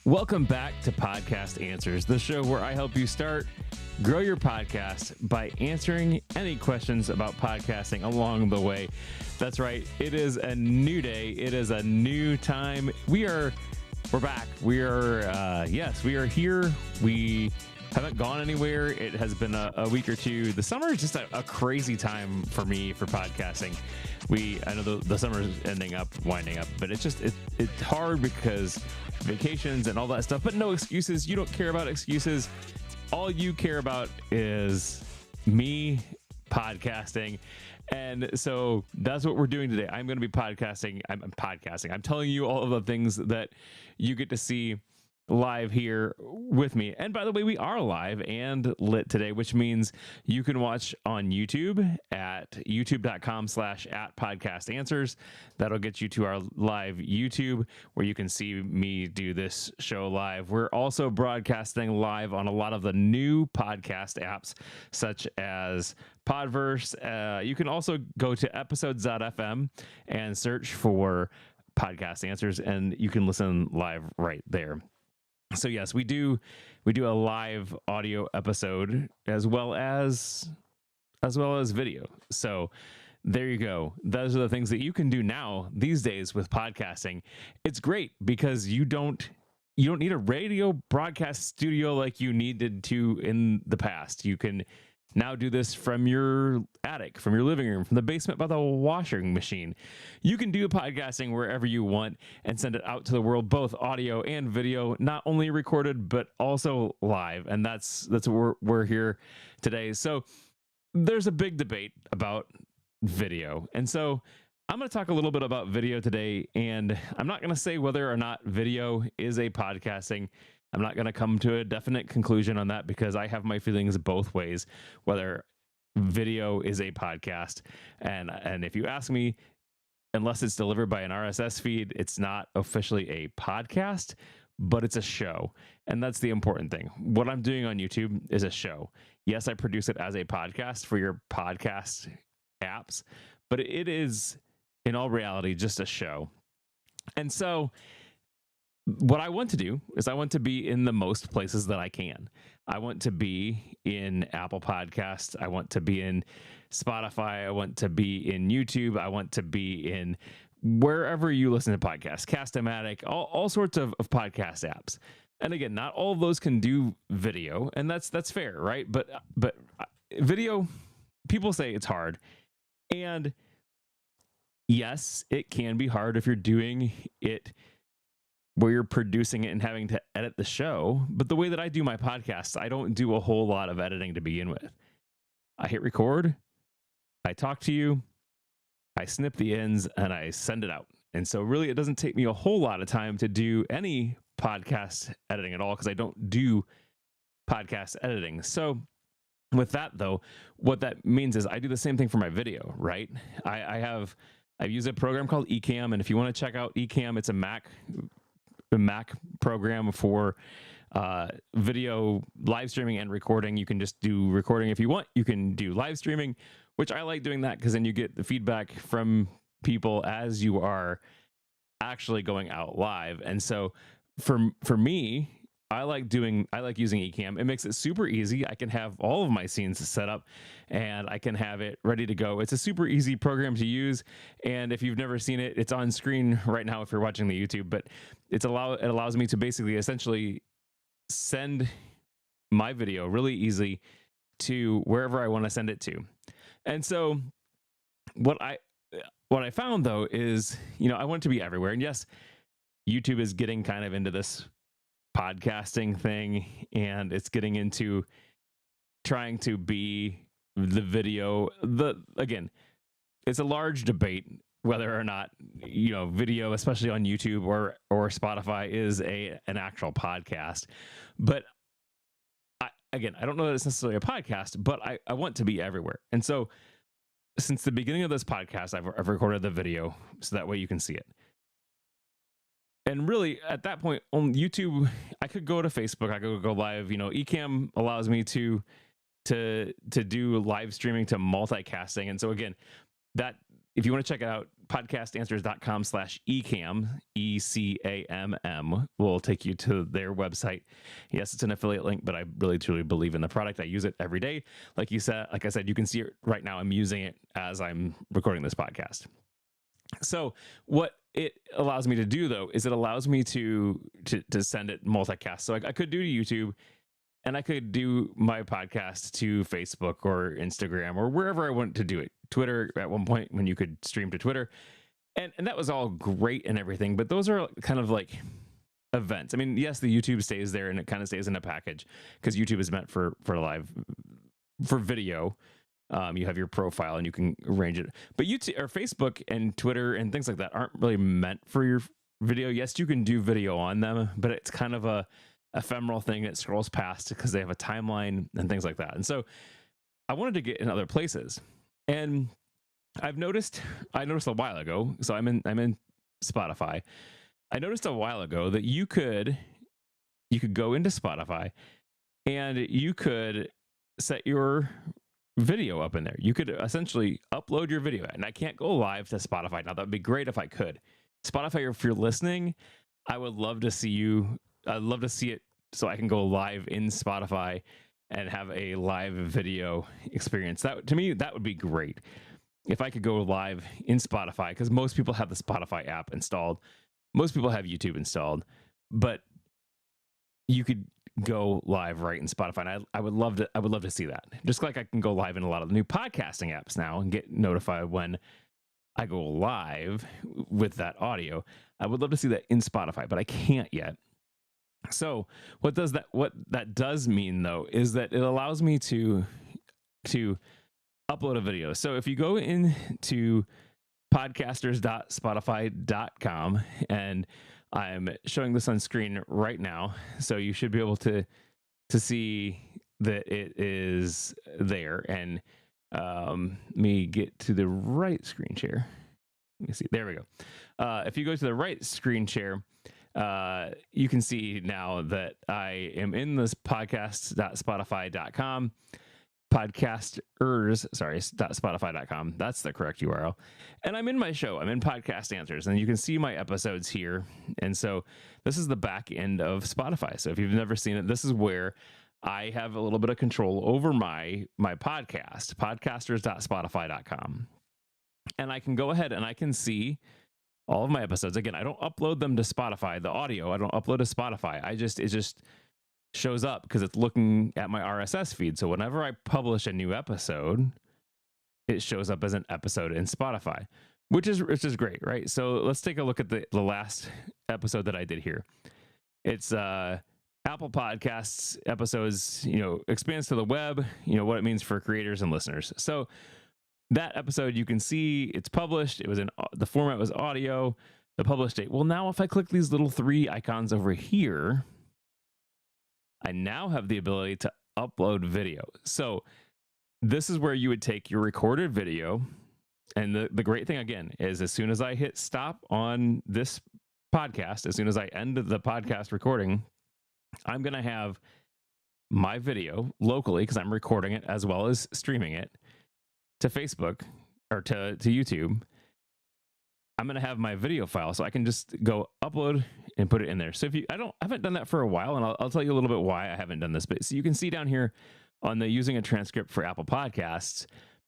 Welcome back to Podcast Answers, the show where I help you start, grow your podcast by answering any questions about podcasting along the way. That's right. It is a new day. It is a new time. We're back. We are here. We haven't gone anywhere. It has been a week or two. The summer is just a crazy time for me for podcasting. I know the summer is winding up, but it's hard because vacations and all that stuff, but no excuses. You don't care about excuses. All you care about is me podcasting. And so that's what we're doing today. I'm going to be podcasting. I'm podcasting. I'm telling you all of the things that you get to see live here with me. And by the way, we are live and lit today, which means you can watch on YouTube at youtube.com/@podcastanswers. That'll get you to our live YouTube where you can see me do this show live. We're also broadcasting live on a lot of the new podcast apps, such as Podverse. You can also go to episodes.fm and search for Podcast Answers, and you can listen live right there. So yes, we do a live audio episode as well as video. So there you go. Those are the things that you can do now these days with podcasting. It's great because you don't need a radio broadcast studio like you needed to in the past. You can now do this from your attic, from your living room, from the basement by the washing machine. You can do podcasting wherever you want and send it out to the world, both audio and video, not only recorded, but also live. And that's what we're here today. So there's a big debate about video. And so I'm going to talk a little bit about video today. And I'm not going to say whether or not video is a podcasting. I'm not going to come to a definite conclusion on that because I have my feelings both ways, whether video is a podcast. And if you ask me, unless it's delivered by an RSS feed, it's not officially a podcast, but it's a show. And that's the important thing. What I'm doing on YouTube is a show. Yes, I produce it as a podcast for your podcast apps, but it is in all reality just a show. And so what I want to do is I want to be in the most places that I can. I want to be in Apple Podcasts. I want to be in Spotify. I want to be in YouTube. I want to be in wherever you listen to podcasts, Cast-O-Matic, all sorts of podcast apps. And again, not all of those can do video, and that's fair, right? But video, people say it's hard. And yes, it can be hard if you're doing it where you're producing it and having to edit the show. But the way that I do my podcasts, I don't do a whole lot of editing to begin with. I hit record, I talk to you, I snip the ends, and I send it out. And so really it doesn't take me a whole lot of time to do any podcast editing at all because I don't do podcast editing. So with that though, what that means is I do the same thing for my video, right? I use a program called Ecamm, and if you want to check out Ecamm, it's a Mac program for video live streaming and recording. You can just do recording if you want. You can do live streaming, which I like doing that because then you get the feedback from people as you are actually going out live. And so for me, I like using Ecamm. It makes it super easy. I can have all of my scenes set up and I can have it ready to go. It's a super easy program to use. And if you've never seen it, it's on screen right now if you're watching the YouTube, but it allows me to basically essentially send my video really easy to wherever I want to send it to. And so what I found though is, I want it to be everywhere. And yes, YouTube is getting kind of into this podcasting thing, and it's getting into trying to be the video. Again, it's a large debate whether or not video, especially on YouTube or Spotify, is an actual podcast. But I don't know that it's necessarily a podcast, but I want to be everywhere. And so since the beginning of this podcast, I've recorded the video so that way you can see it. And really, at that point on YouTube, I could go to Facebook. I could go live. Ecamm allows me to do live streaming to multicasting. And so again, that if you want to check it out, podcastanswers.com/ecam, ECAMM will take you to their website. Yes, it's an affiliate link, but I really truly believe in the product. I use it every day. Like I said, you can see it right now. I'm using it as I'm recording this podcast. So what it allows me to do, though, is it allows me to send it multicast. So I could do to YouTube, and I could do my podcast to Facebook or Instagram or wherever I want to do it. Twitter at one point when you could stream to Twitter. And that was all great and everything, but those are kind of like events. I mean, yes, the YouTube stays there and it kind of stays in a package because YouTube is meant for video. You have your profile and you can arrange it. But YouTube or Facebook and Twitter and things like that aren't really meant for your video. Yes, you can do video on them, but it's kind of a ephemeral thing that scrolls past because they have a timeline and things like that. And so I wanted to get in other places. And I noticed a while ago, so I'm in Spotify. I noticed a while ago that you could go into Spotify and you could set your video up in there. You could essentially upload your video, and I can't go live to Spotify now. That would be great if I could. Spotify, if you're listening, I would love to see you. I'd love to see it so I can go live in Spotify and have a live video experience. That, to me, that would be great if I could go live in Spotify, because most people have the Spotify app installed. Most people have YouTube installed, but you could go live right in Spotify. And I would love to see that. Just like I can go live in a lot of the new podcasting apps now and get notified when I go live with that audio. I would love to see that in Spotify, but I can't yet. So what that does mean, though, is that it allows me to upload a video. So if you go into podcasters.spotify.com, and I'm showing this on screen right now, so you should be able to see that it is there. And me get to the right screen share. Let me see. There we go. If you go to the right screen share, you can see now that I am in this podcast.spotify.com, .spotify.com. That's the correct URL. And I'm in my show. I'm in Podcast Answers, and you can see my episodes here. And so this is the back end of Spotify. So if you've never seen it, this is where I have a little bit of control over my podcast, podcasters.spotify.com. And I can go ahead and I can see all of my episodes. Again, I don't upload them to Spotify, the audio. I don't upload to Spotify. It just shows up because it's looking at my RSS feed. So whenever I publish a new episode, it shows up as an episode in Spotify, which is great, right? So let's take a look at the last episode that I did here. It's Apple Podcasts episodes, expands to the web, what it means for creators and listeners. So that episode, you can see it's published. It was the format was audio, the published date. Well, now if I click these little three icons over here, I now have the ability to upload video. So this is where you would take your recorded video. And the great thing, again, is as soon as I hit stop on this podcast, as soon as I end the podcast recording, I'm going to have my video locally, because I'm recording it as well as streaming it to Facebook or to YouTube. I'm going to have my video file, so I can just go upload and put it in there. So I haven't done that for a while, and I'll tell you a little bit why I haven't done this. But so you can see down here on the using a transcript for Apple Podcasts,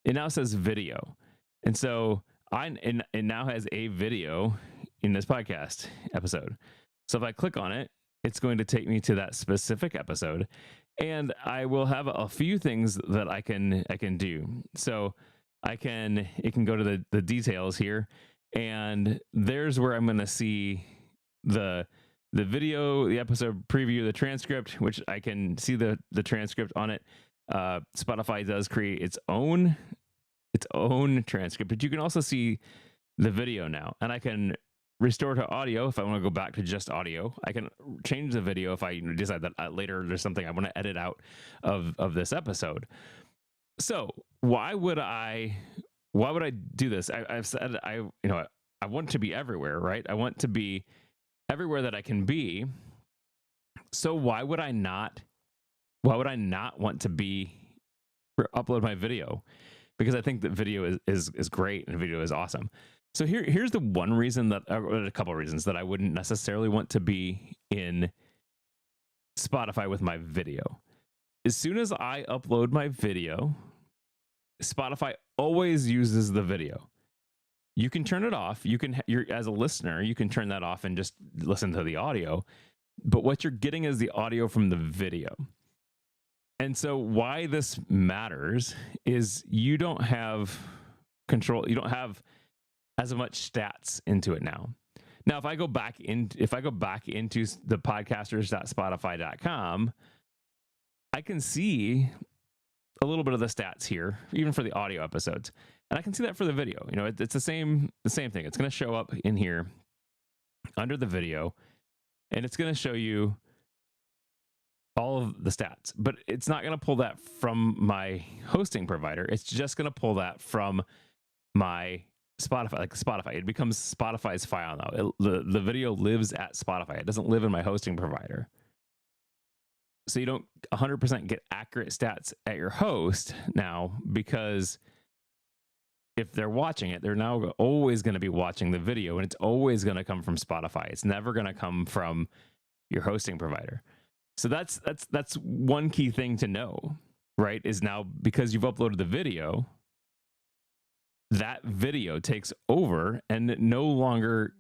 it now says video. And so it now has a video in this podcast episode. So if I click on it, it's going to take me to that specific episode, and I will have a few things that I can do. So it can go to the details here, and there's where I'm going to see the video, the episode preview, the transcript, which I can see the transcript on it. Spotify does create its own transcript, but you can also see the video now, and I can restore to audio if I want to go back to just audio. I can change the video if I decide that later there's something I want to edit out of this episode. So why would I do this? I've said I want to be everywhere, right? I want to be everywhere that I can be. So why would I not want to upload my video? because I think that video is great and video is awesome. So here's the one reason that, or a couple of reasons that I wouldn't necessarily want to be in Spotify with my video. As soon as I upload my video, Spotify always uses the video. You can turn it off. You're as a listener, you can turn that off and just listen to the audio. But what you're getting is the audio from the video. And so why this matters is you don't have control. You don't have as much stats into it now. Now, if I go back into the podcasters.spotify.com, I can see a little bit of the stats here, even for the audio episodes. And I can see that for the video. You know, it's the same thing. It's going to show up in here under the video, and it's going to show you all of the stats, but it's not going to pull that from my hosting provider. It's just going to pull that from my Spotify, like Spotify. It becomes Spotify's file now. The video lives at Spotify. It doesn't live in my hosting provider. So you don't 100% get accurate stats at your host now, because if they're watching it, they're now always going to be watching the video, and it's always going to come from Spotify. It's never going to come from your hosting provider. So that's one key thing to know, right? Is now, because you've uploaded the video, that video takes over, and no longer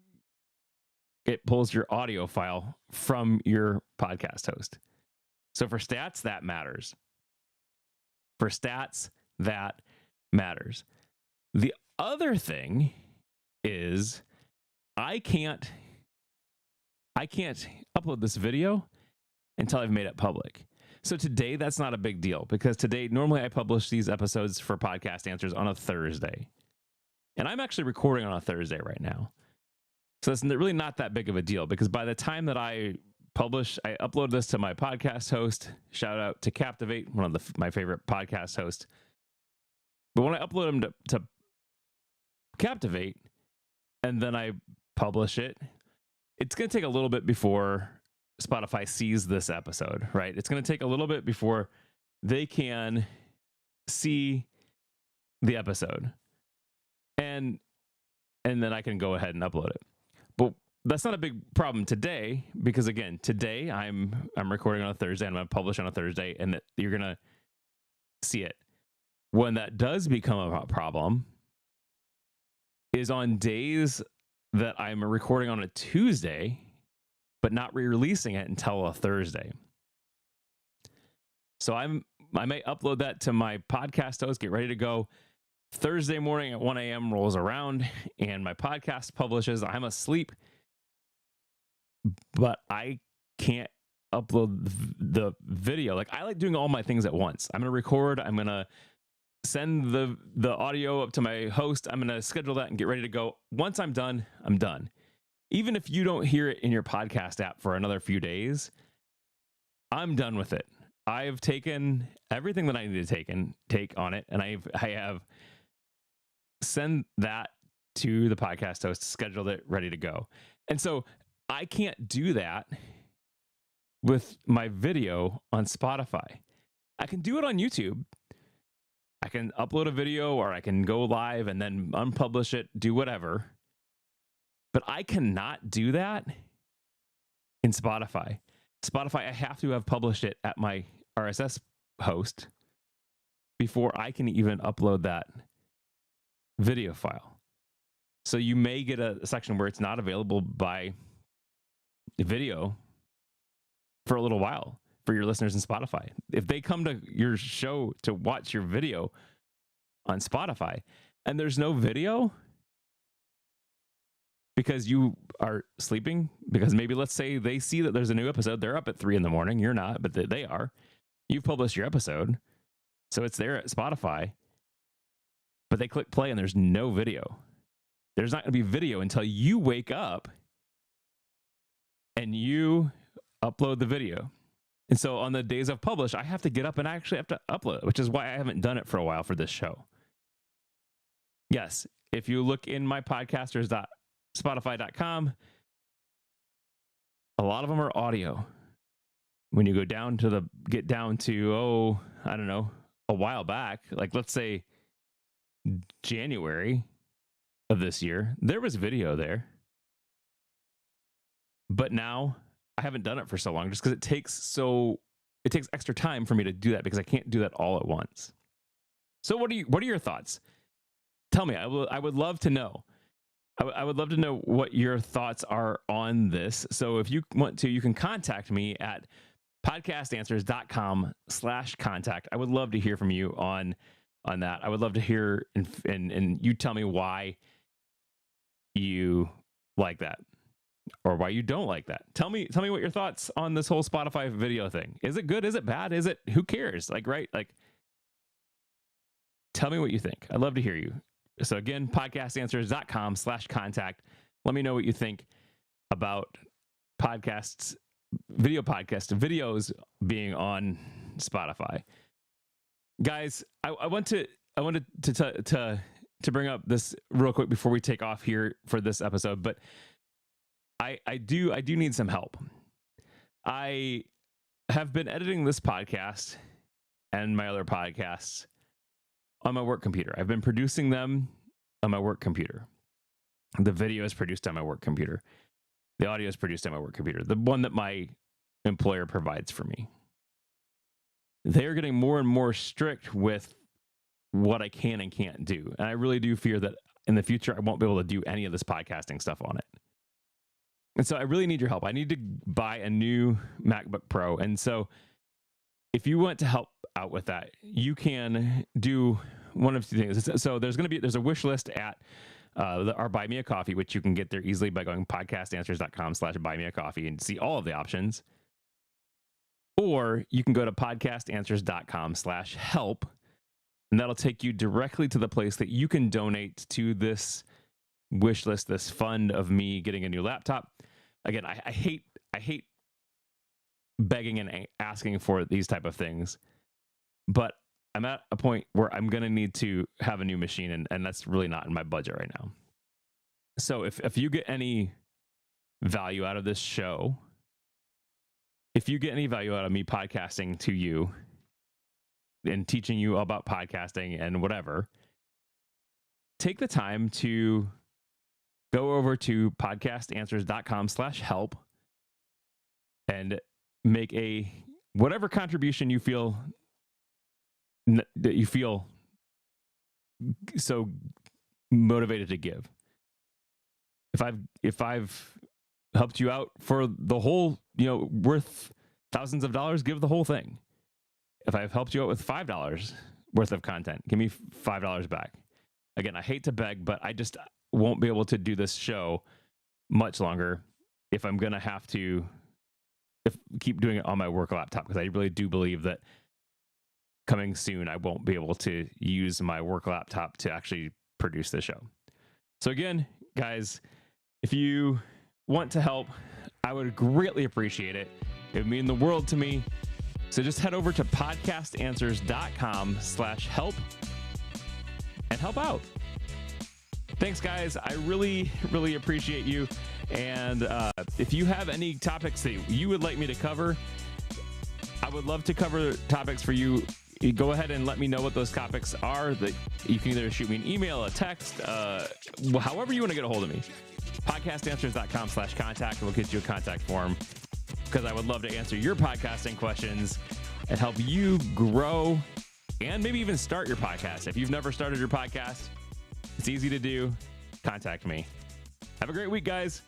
it pulls your audio file from your podcast host. So for stats, that matters. For stats, that matters. The other thing is I can't upload this video until I've made it public. So today, that's not a big deal, because today, normally I publish these episodes for Podcast Answers on a Thursday. And I'm actually recording on a Thursday right now. So it's really not that big of a deal, because by the time that I upload this to my podcast host, shout out to Captivate, one of my favorite podcast hosts. But when I upload them to Captivate, and then I publish it, it's going to take a little bit before Spotify sees this episode, right? It's going to take a little bit before they can see the episode. And then I can go ahead and upload it. But that's not a big problem today, because again, today I'm recording on a Thursday, and I'm going to publish on a Thursday, and you're going to see it. When that does become a problem is on days that I'm recording on a Tuesday, but not re-releasing it until a Thursday. So I may upload that to my podcast host, get ready to go. Thursday morning at 1 a.m. rolls around, and my podcast publishes. I'm asleep, but I can't upload the video. Like, I like doing all my things at once. I'm going to record. I'm going to send the audio up to my host. I'm going to schedule that and get ready to go. Once I'm done, I'm done. Even if you don't hear it in your podcast app for another few days, I'm done with it. I've taken everything that I need to take on it, and I have send that to the podcast host, scheduled it, ready to go. And so I can't do that with my video on Spotify. I can do it on YouTube. I can upload a video, or I can go live and then unpublish it, do whatever. But I cannot do that in Spotify. Spotify, I have to have published it at my RSS host before I can even upload that video file. So you may get a section where it's not available by video for a little while for your listeners in Spotify. If they come to your show to watch your video on Spotify and there's no video because you are sleeping, because maybe let's say they see that there's a new episode, they're up at 3 a.m, you're not, but they are. You've published your episode, so it's there at Spotify, but they click play and there's no video. There's not going to be video until you wake up and you upload the video. And so on the days I've published, I have to get up and I actually have to upload it, which is why I haven't done it for a while for this show. Yes, if you look in my podcasters.spotify.com, a lot of them are audio. When you get down to, I don't know, a while back, like let's say January of this year, there was video there. But now I haven't done it for so long just because it takes extra time for me to do that because I can't do that all at once. So what are your thoughts? Tell me. I would love to know. I would love to know what your thoughts are on this. So if you want to, you can contact me at podcastanswers.com/contact. I would love to hear from you on that. I would love to hear and you tell me why you like that or why you don't like that. Tell me what your thoughts on this whole Spotify video thing. Is it good? Is it bad? Is it, who cares? Right? Tell me what you think. I'd love to hear you. So again, podcastanswers.com/contact. Let me know what you think about videos being on Spotify. Guys, I wanted to bring up this real quick before we take off here for this episode, but I do need some help. I have been editing this podcast and my other podcasts on my work computer. I've been producing them on my work computer. The video is produced on my work computer. The audio is produced on my work computer, the one that my employer provides for me. They are getting more and more strict with what I can and can't do. And I really do fear that in the future, I won't be able to do any of this podcasting stuff on it. And so I really need your help. I need to buy a new MacBook Pro. And so if you want to help out with that, you can do one of two things. So there's a wish list at our Buy Me a Coffee, which you can get there easily by going podcastanswers.com/buymeacoffee and see all of the options. Or you can go to podcastanswers.com/help, and that'll take you directly to the place that you can donate to this wish list, this fund of me getting a new laptop. Again, I hate begging and asking for these type of things, but I'm at a point where I'm going to need to have a new machine, and that's really not in my budget right now. So if you get any value out of this show, if you get any value out of me podcasting to you and teaching you about podcasting and whatever, take the time to go over to podcastanswers.com/help and make whatever contribution you feel that you feel so motivated to give. If I've helped you out for the whole, worth thousands of dollars, give the whole thing. If I've helped you out with $5 worth of content, give me $5 back. Again, I hate to beg, but I just won't be able to do this show much longer if I'm going to have to keep doing it on my work laptop, because I really do believe that coming soon, I won't be able to use my work laptop to actually produce the show. So again, guys, if you want to help, I would greatly appreciate it. It would mean the world to me. So just head over to podcastanswers.com/help and help out. Thanks, guys. I really, really appreciate you. And if you have any topics that you would like me to cover, I would love to cover topics for you. You go ahead and let me know what those topics are. That you can either shoot me an email, a text, however you want to get a hold of me. Podcastanswers.com/contact will get you a contact form, because I would love to answer your podcasting questions and help you grow and maybe even start your podcast. If you've never started your podcast, it's easy to do. Contact me. Have a great week, guys.